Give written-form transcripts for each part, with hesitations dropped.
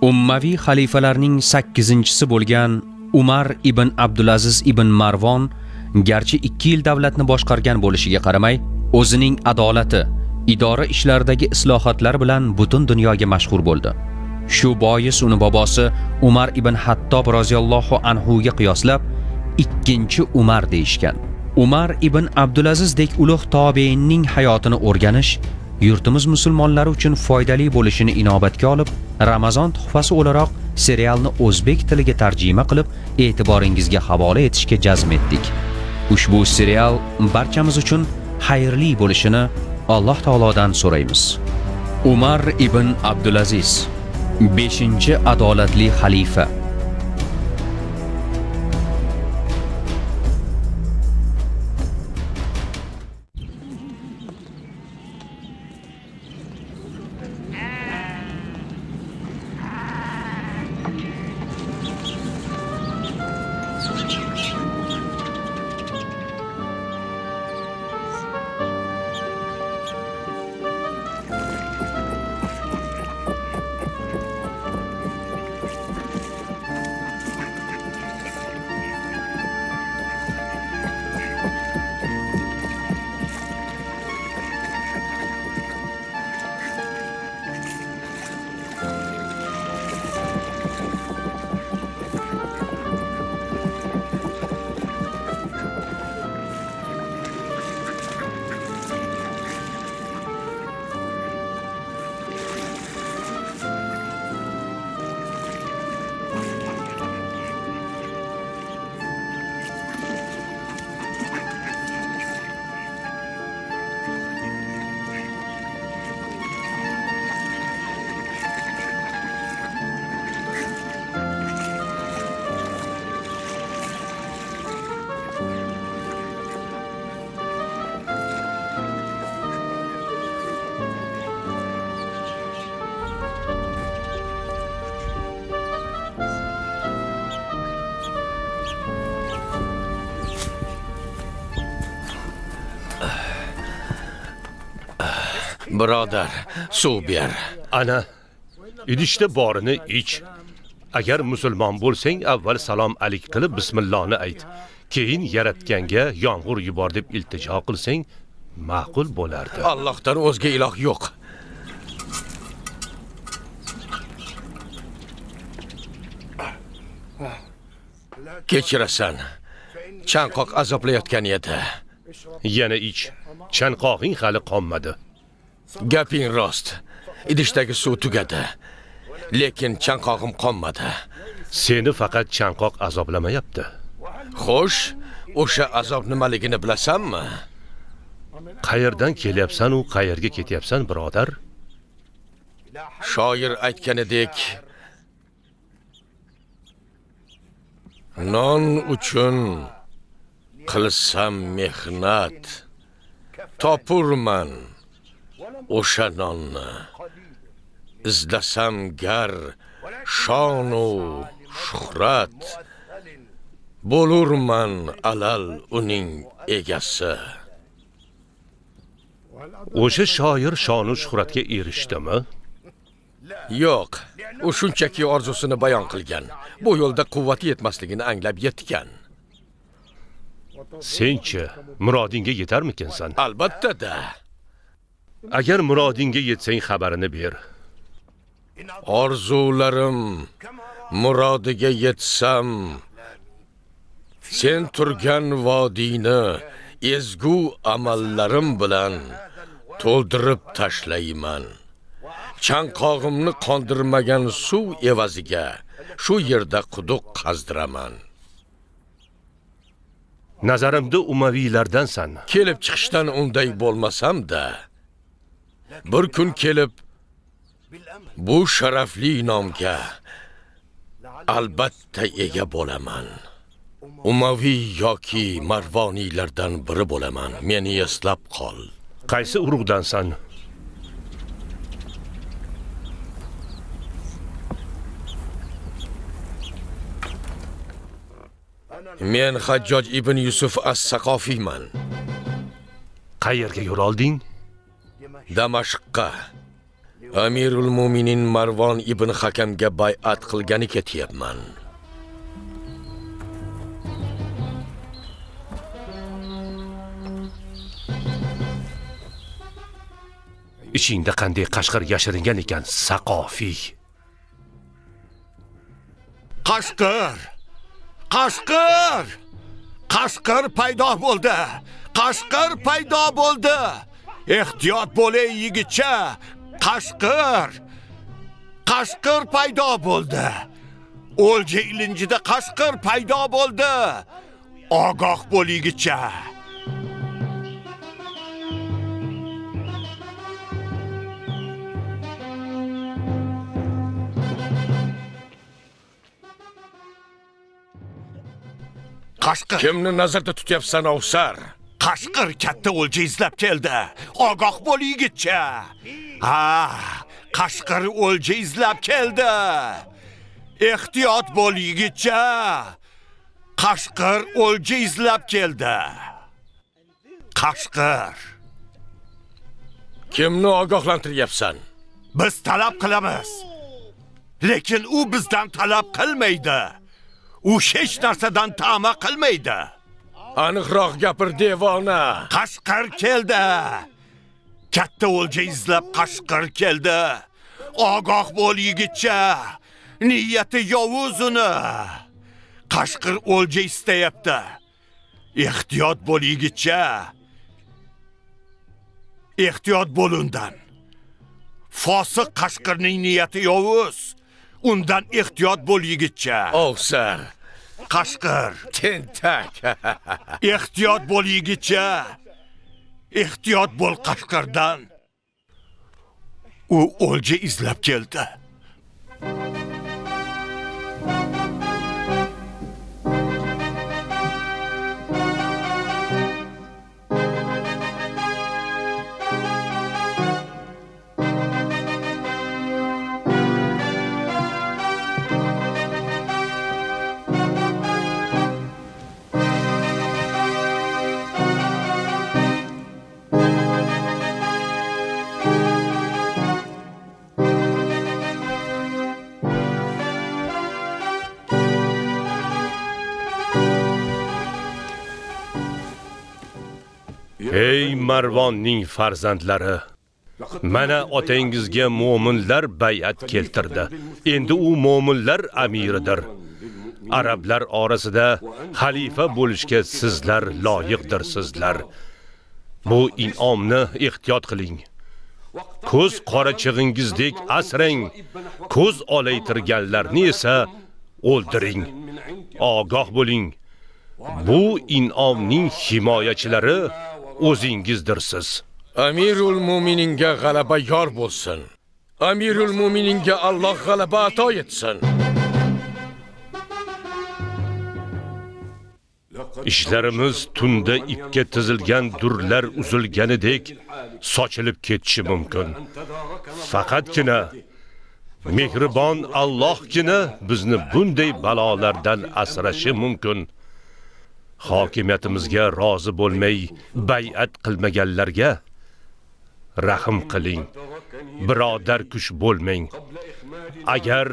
Ummaviy xalifalarning 8-chisi bo'lgan Umar ibn Abdulaziz ibn Marvon garchi 2 yil davlatni boshqargan bo'lishiga qaramay, o'zining adolati, idora ishlaridagi islohotlar bilan butun dunyoga mashhur bo'ldi. Shu bois uni bobosi Umar ibn Hattob roziyallohu anhu ga qiyoslab 2-Umar deyishgan. Umar ibn Abdulazizdek ulug' tobiinning hayotini o'rganish yurtimiz musulmonlari uchun foydali bo'lishini inobatga olib, Ramazon tuhfasi o'laroq serialni o'zbek tiliga tarjima qilib, e'tiboringizga havola etishga jazm etdik. Ushbu serial barchamiz uchun xayrli bo'lishini Alloh taolodan so'raymiz. Umar ibn Abdulaziz 5-adolatli xalifa. Birodar, suv ber. Ana, idishda borini ich. Agar musulmon bo'lsang, avval salom alik qilib bismillohni ayt. Keyin yaratganga yomg'ir yubor deb iltijo qilsang, ma'qul bo'lardi. Allohdan o'zga iloh yo'q. Kechirasan. Chanqoq azoblayotgan edi. Yana ich. Chanqog'ing hali qonmadi. Gaping rost. Idishdagi suv tugadi. Lekin chanqog'im qonmadi. Seni faqat chanqoq azoblamayapti. Xo'sh, o'sha azob nimaligini bilasanmi? Qayerdan kelyapsan u qayerga ketyapsan, birodar? Shoir aytganidek, non uchun qilsam mehnat, topurman o'sha nonni. Izlasam gar shonu shuhrat, bo'lurman alal uning egasi. O'sha shoir shonu shuhratga erishdimi? Yo'q, u shunchaki orzusini bayon qilgan. Bu yo'lda quvvati yetmasligini anglab yetgan. Senchi, murodingga yetarmikinsan? Albatta-da. Agar murodingga yetsang xabarini ber. Orzularim murodiga yetsam, sen turgan vodiyni ezgu amallarim bilan to'ldirib tashlayman. Chanqog'imni qondirmagan suv evaziga shu yerda quduq qazdiraman. Nazarimda umaviylardansan. Kelib chiqishdan unday bo'lmasam-da, bir kun kelib bu sharafli nomga albatta ega bo'laman. Umaviy yoki Marvoniylardan biri bo'laman. Meni eslab qol. Qaysi urug'dansan? Men Hajjoj ibn Yusuf Amirul Mu'minin Marvon ibn Hakamga bay'at qilgani ketyapman. Ichingda qanday qashqir yashiringan ekan, Saqofiy. Qashqir! Qashqir! Qashqir paydo bo'ldi! Qashqir paydo bo'ldi! Ehtiyot bo'ling yigitcha! Qashqir! Qashqir paydo bo'ldi! O'lja ilinjida qashqir paydo bo'ldi! Ogoh bo'l yigitcha! Qashqir! Kimni nazarda tutyapsan, Ovsar? Qashqir katta o'lja izlab keldi. Ogoh bo'l yigitcha. Qashqir o'lja izlab keldi. Ehtiyot bo'l yigitcha. Qashqir o'lja izlab keldi. Qashqir. Kimni ogohlantiryapsan? Biz talab qilamiz. Lekin u bizdan talab qilmaydi. U hech narsadan ta'ma qilmaydi. Aniqroq gapir, devona. Qashqir keldi. Katta o'lja izlab qashqir keldi. Ogoh bo'l yigitcha. Niyati yovuz uni. Qashqir o'lja istayapti. Ehtiyot bo'l yigitcha. Ehtiyot bo'l undan. Fosiq qashqirning niyati yovuz. Undan ehtiyot bo'l yigitcha. Ovsar. Qashqir. Tentak. Ehtiyot bo'l yigitcha. Ehtiyot bo'l qashqirdan. U o'lja izlab keldi. Ey Marvonning farzandlari, mana otangizga mo'minlar bay'at keltirdi. Endi u mo'minlar amiridir. Arablar orasida xalifa bo'lishga sizlar loyiqdirsizlar. Bu in'omni ehtiyot qiling. Ko'z qorachig'ingizdek asrang, ko'z olaytirganlarni esa o'ldiring. Ogoh bo'ling. Bu in'omning himoyachilari o'zingizdirsiz. Amirul Mu'mininga g'alaba yor bo'lsin. Amirul Mu'mininga Alloh g'alaba ato etsin. Ishlarimiz tunda ipga tizilgan durlar uzilganidek sochilib ketishi mumkin. Faqatgina mehribon Allohgina bizni bunday balolardan asrashi mumkin. Hokimiyatimizga rozi bo'lmay bay'at qilmaganlarga rahim qiling. Birodar kuch bo'lmang. Agar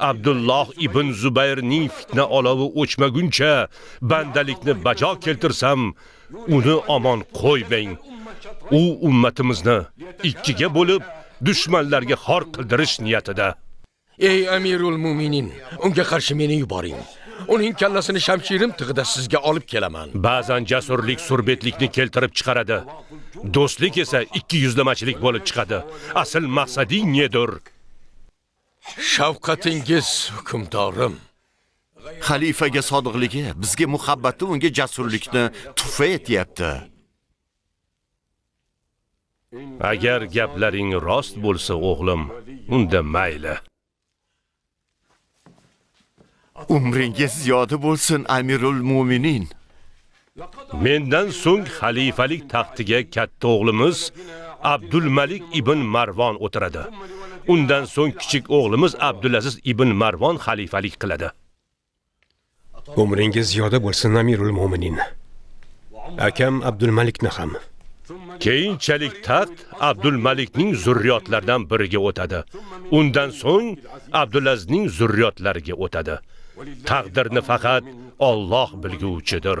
Abdulloh ibn Zubayrning fitna olovi o'chmaguncha bandalikni bajo keltirsam, uni omon qo'ymang. U ummatimizni ikkiga bo'lib dushmanlarga xor qildirish niyatida. Ey Amirul Mu'minin, unga qarshi meni yuboring. Uning kallasini shamshirim tig'ida sizga olib kelaman. Ba'zan jasurlik surbetlikni keltirib chiqaradi. Do'stlik esa ikki yuzlamachilik bo'lib chiqadi. Asl maqsading nedir? Shafqatingiz, hukmdorim. Xalifaga sodiqligi, bizga muhabbati unga jasurlikni tuhfa etyapti. Agar gaplaring rost bo'lsa, o'g'lim, unda mayli. Umringiz ziyoda bo'lsin, Amirul Mu'minin. Mendan so'ng xalifalik taxtiga katta o'g'limiz Abdulmalik ibn Marvon o'tiradi. Undan so'ng kichik o'g'limiz Abdulaziz ibn Marvon xalifalik qiladi. Umringiz ziyoda bo'lsin, Amirul Mu'minin. Akam Abdulmalikni ham. Keyinchalik taxt Abdulmalikning zurriyotlaridan biriga o'tadi. Undan so'ng Abdulazizning zurriyotlariga o'tadi. Taqdirni faqat Alloh bilguvchidir.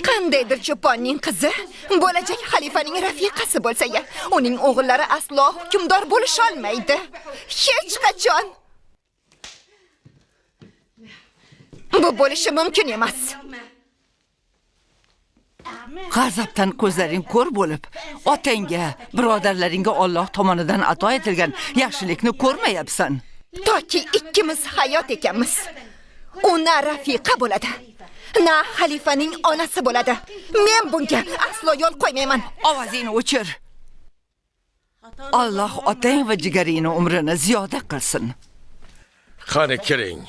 Qandaydir cho'ponning qizi bo'lajak xalifaning rafiqasi bo'lsa-ya, uning o'g'illari aslo hukmdor bo'lisha olmaydi. Hech qachon. Bu bo'lishi mumkin emas. G'azabdan ko'zlaring ko'r bo'lib, otangga, birodarlaringga Alloh tomonidan ato etilgan yaxshilikni ko'rmayapsan. Toki ikkimiz hayot ekanmiz. U na rafiqa bo'ladi, na xalifaning onasi bo'ladi. Men bunga aslo yo'l qo'ymayman. Ovozingni o'chir. Alloh otang va jigaringni umrini ziyoda qilsin. Qani kiring.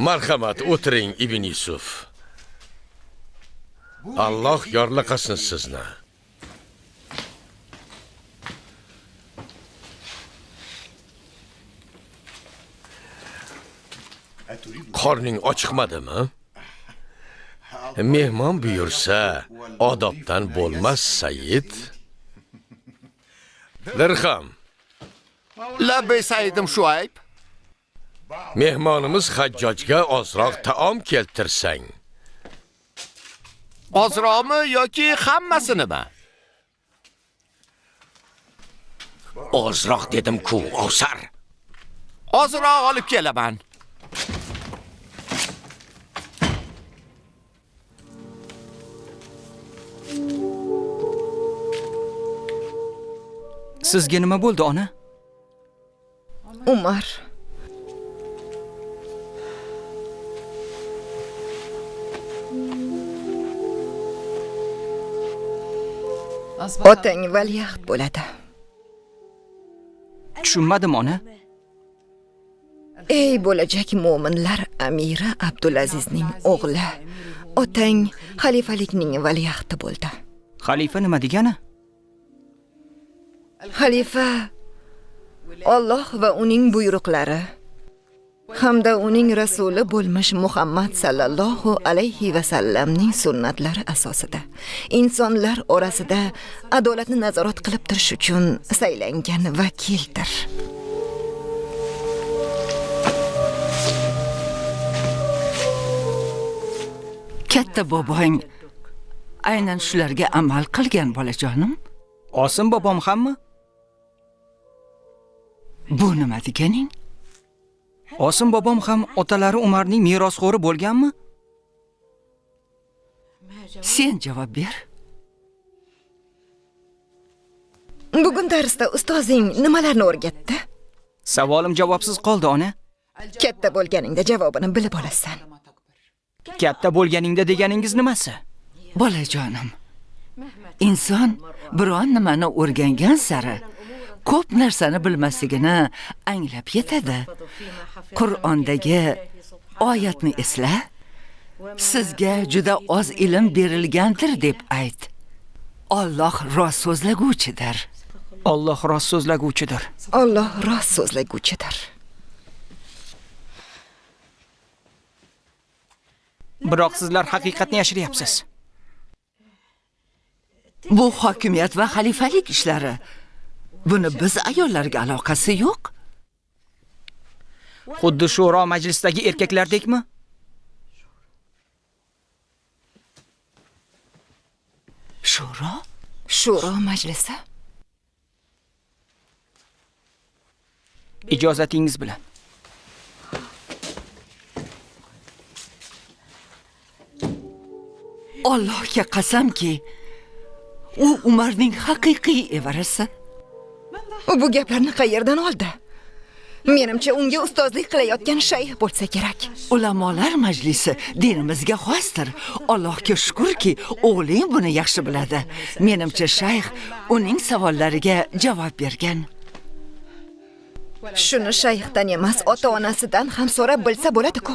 Marhamat, o'tiring Ibn Yusuf. Alloh yorliqasin sizni. Qorning ochiqmadimi? Mehmon buyursa, odobdan bo'lmas, Sayyid. Dirham. Labbay Sayyidim Shuayb. Mehmonimiz Hajjojga ozroq taom keltirsang. Ozroqmi yoki hammasinimi? Ozroq dedim-ku, Ovsar. Ozroq olib kelaman. Sizga nima bo'ldi, ona? Umar. Otang valiahd bo'ladi. Tushunmadim, ona. Ey bo'lajak mu'minlar amiri Abdulazizning o'g'li. Otang xalifalikning valiahdi bo'ldi. Xalifa nima degani? Xalifa Alloh va uning buyruqlari hamda uning rasuli bo'lmish Muhammad sallallohu alayhi va sallamning sunnatlari asosida insonlar orasida adolatni nazorat qilib turish uchun saylangan vakildir. Katta bobong aynan shularga amal qilgan bolajonim. Osim bobom hammi? Bu nima deganing? Osim bobom ham otalari Umarning merosxo'ri bo'lganmi? Sen javob ber. Bugun darsda ustozing nimalarni o'rgatdi? Savolim javobsiz qoldi, ona. Katta bo'lganingda javobini bilib olasan. Katta bo'lganingda deganingiz nimasi? Bolajonim, inson biron nimani o'rgangan sari ko'p narsani bilmasligini anglab yetadi. Qur'ondagi oyatni esla. Sizga juda oz ilm berilgandir deb ayt. Alloh rost so'zlaguvchidir. Alloh rost so'zlaguvchidir. Alloh rost so'zlaguvchidir. Biroq sizlar haqiqatni yashiryapsiz. Bu hokimiyat va xalifalik ishlari. Buni biz ayollarga aloqasi yo'q. Xuddi shuro majlisidagi erkaklardekmi? Shuro? Shuro majlisi. Ijozatingiz bilan. Allohga qasamki, u Umarning haqiqiy evarasi. U bu gaplarni qayerdan oldi? Menimcha unga ustozlik qilayotgan shayx bo'lsa kerak. Ulamolar majlisi dinimizga xosdir. Allohga shukrki, o'g'ling buni yaxshi biladi. Menimcha shayx uning savollariga javob bergan. Shuni shayxdan emas, ota-onasidan ham so'rab bilsa bo'ladi-ku.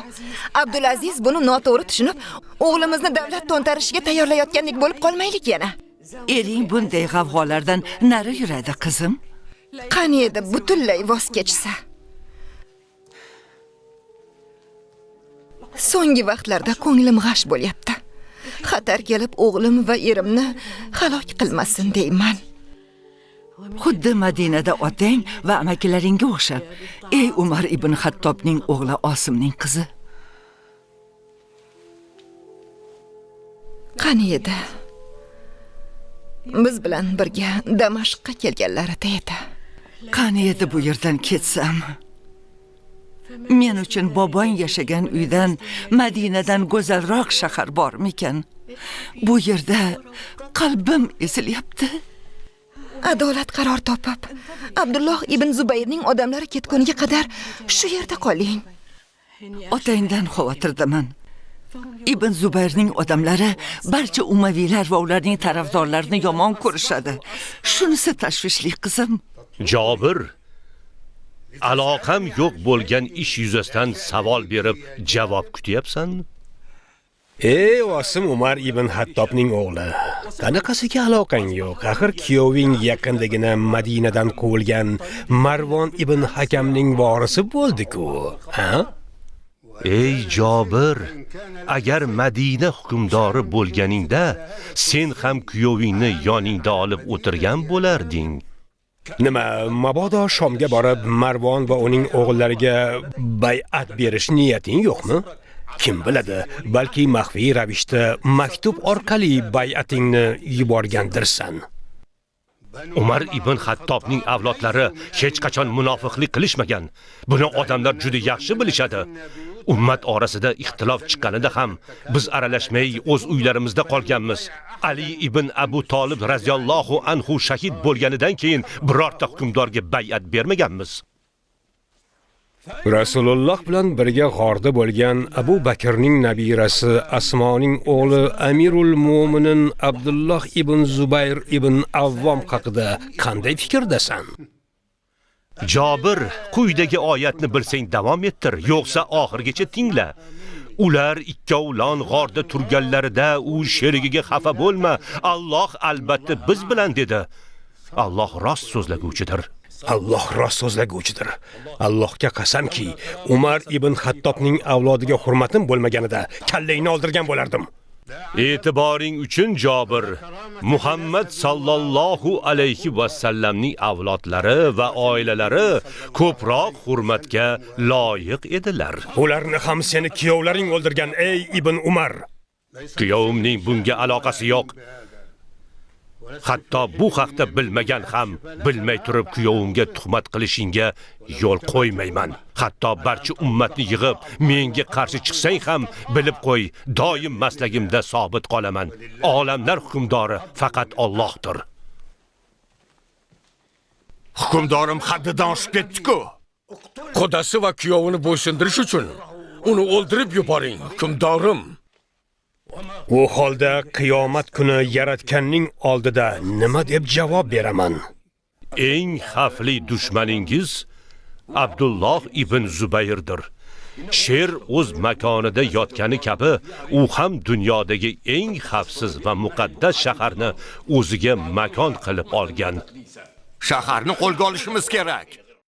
Abdulaziz buni noto'g'ri tushunib, o'g'limizni davlat to'ntarishiga tayyorlayotgandek bo'lib qolmaylik yana. Ering bunday g'avg'olardan nari yuradi, qizim. Qani edi butunlay voz kechsa. So'nggi vaqtlarda ko'nglim g'ash bo'lyapti. Xatar kelib o'g'lim va erimni halok qilmasin deyman. Xuddi Madinada otang va amakilaringga o'xshab. Ey Umar ibn Xattobning o'g'li Osimning qizi. Qani edi biz bilan birga Damashqqa kelganlarida edi. Qani edi bu yerdan ketsam. Men uchun bobong yashagan uydan Madinadan go'zalroq shahar bormikan? Bu yerda qalbim ezilyapti. Adolat qaror topib, Abdulloh ibn Zubayrning odamlari ketguniga qadar shu yerda qoling. Otangdan xavotirdaman. Ibn Zubayrning odamlari barcha umaviylar va ularning tarafdorlarini yomon ko'rishadi. Shunisi tashvishli qizim. Jobir, aloqam yo'q bo'lgan ish yuzasidan savol berib javob kutyapsan? Ey Osim Umar ibn Hattobning o'g'li, qanaqasiga aloqang yo'q? Axir kuyoving yaqindagina Madinadan quvilgan Marvon ibn Hakamning vorisi bo'ldi-ku, ha? Ey Jobir, agar Madina hukmdori bo'lganingda, sen ham kuyovingni yoningda olib o'tirgan bo'larding. Nima, mabodo Shomga borib Marvon va uning o'g'illariga bay'at berish niyating yo'qmi? Kim biladi, balki maxfiy ravishda maktub orqali bay'atingni yuborgandirsan. Umar ibn Xattobning avlodlari hech qachon munofiqlik qilishmagan. Buni odamlar juda yaxshi bilishadi. Ummat orasida ixtilof chiqqanida ham biz aralashmay o'z uylarimizda qolganmiz. Ali ibn Abu Talib radhiyallohu anhu shahid bo'lganidan keyin birorta hukmdorga bay'at bermaganmiz. Rasululloh bilan birga g'orda bo'lgan Abu Bakrning nabirasi Asmoning o'g'li Amirul Mu'minin Abdulloh ibn Zubayr ibn Avvom haqida qanday fikrdasan? Jobir, quyidagi oyatni bilsang davom ettir, yo'qsa oxirgacha tingla. Ular ikkovlon g'orda turganlarida u sherigiga xafa bo'lma, Alloh albatta biz bilan dedi. Alloh rost so'zlaguvchidir. Alloh rost so'zlaguvchidir. Allohga qasamki, Umar ibn Xattobning avlodiga hurmatim bo'lmaganida kallangni oldirgan bo'lardim. E'tiboring uchun Jobir, Muhammad sallallohu alayhi va sallamning avlodlari va oilalari ko'proq hurmatga loyiq edilar. Ularni ham seni kuyovlaring o'ldirgan, ey Ibn Umar. Kuyovimning bunga aloqasi yo'q. Hatto bu haqda bilmagan ham, bilmay turib kuyovimga tuhmat qilishingga yo'l qo'ymayman. Hatto barcha ummatni yig'ib, menga qarshi chiqsang ham, bilib qo'y, doim maslagimda sobit qolaman. Olamlar hukmdori faqat Allohdir. Hukmdorim haddidan oshib ketdi-ku. Qudasi va kuyovini bo'ysundirish uchun uni o'ldirib yuboring, hukmdorim. U holda qiyomat kuni yaratganning oldida nima deb javob beraman? Eng xavfli dushmaningiz Abdulloh ibn Zubayrdir. Sher o'z makonida yotgani kabi, u ham dunyodagi eng xavfsiz va muqaddas shaharni o'ziga makon qilib olgan. Shaharni qo'lga olishimiz kerak.